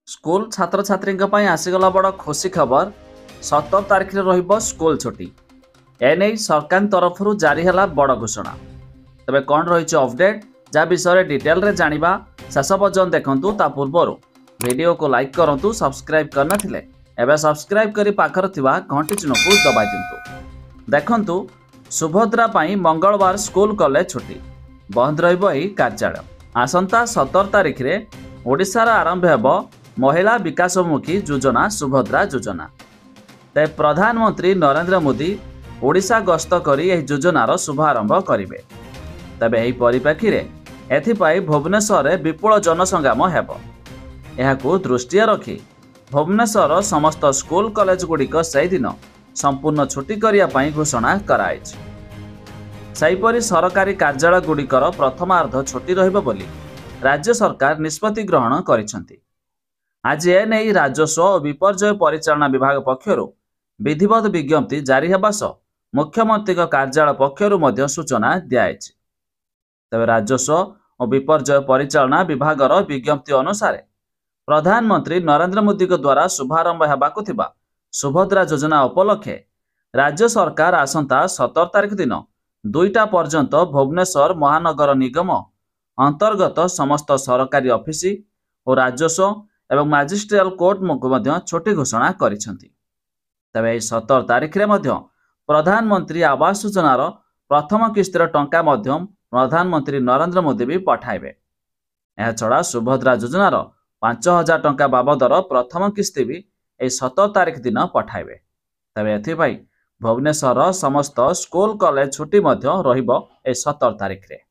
School छात्र छात्री आसीगला बड़ खुशी खबर 17 तारिख में रहिबो स्कूल छुट्टी। एने सरकार तरफ जारी है बड़ घोषणा। तबे कौन रही अपडेट जहाँ विषय डिटेल रे जानिबा शेष पर्यंत देखंतु। ता पूर्व वीडियो को लाइक करंतु, सब्सक्राइब करना थिले एबे सब्सक्राइब करी पाखर थिबा घंटी चिन्ह को दबाई दिंतु। देखंतु सुभद्रा पाई मंगलवार स्कूल कॉलेज छुट्टी बंद रहिबो एही कार्यालय। आसंता 17 तारिख रे ओडिशार आरंभ हेबो महिला विकासमुखी योजना सुभद्रा योजना। ते प्रधानमंत्री नरेंद्र मोदी ओडिशा गस्त करी एही योजनार शुभारंभ करिवे। तबे एही परिप्रेक्षी रे एथिपाई भुवनेश्वर रे विपुल जनसंग्राम हेबो। एहाकु दृष्टि रखी भुवनेश्वर समस्त स्कूल कॉलेज गुड़िक सेही दिन संपूर्ण छुट्टी करिया पाई घोषणा कराइछ। सेहीपरि सरकारी कार्यालय गुड़िकर प्रथमार्ध छुट्टी रहिबो बोली राज्य सरकार निष्पत्ति ग्रहण करिसंती। आज एने राजस्व और विपर्यय परिचालना विभाग पक्षर विधिवत विज्ञप्ति जारी हेबा सह मुख्यमंत्री कार्यालय पक्षर सूचना दियाଯାଇଛି। तबे राजस्व और विपर्यय परिचालना विभागर विज्ञप्ति अनुसार प्रधानमंत्री नरेंद्र मोदी द्वारा शुभारंभ हेबाकु थिबा सुभद्रा योजना उपलक्षे राज्य सरकार आसंता 17 तारिख दिन 2टा पर्यंत भुवनेश्वर महानगर निगम अंतर्गत समस्त सरकारी ऑफिस और राजस्व एवं मैजिस्ट्रियल कोर्ट को छुट्टी घोषणा करिसेंती। तबे 17 तारिख रे प्रधानमंत्री आवास योजनार प्रथम किस्तिर टंका प्रधानमंत्री नरेंद्र मोदी भी पठाइबे। यह छड़ा सुभद्रा योजनार 5000 टंका बाबदर प्रथम किस्ती भी 17 तारिख दिन पठाइबे। तबे एथिपाई भुवनेश्वर समस्त स्कूल कॉलेज छुट्टी रहिबो 17 तारिख रे।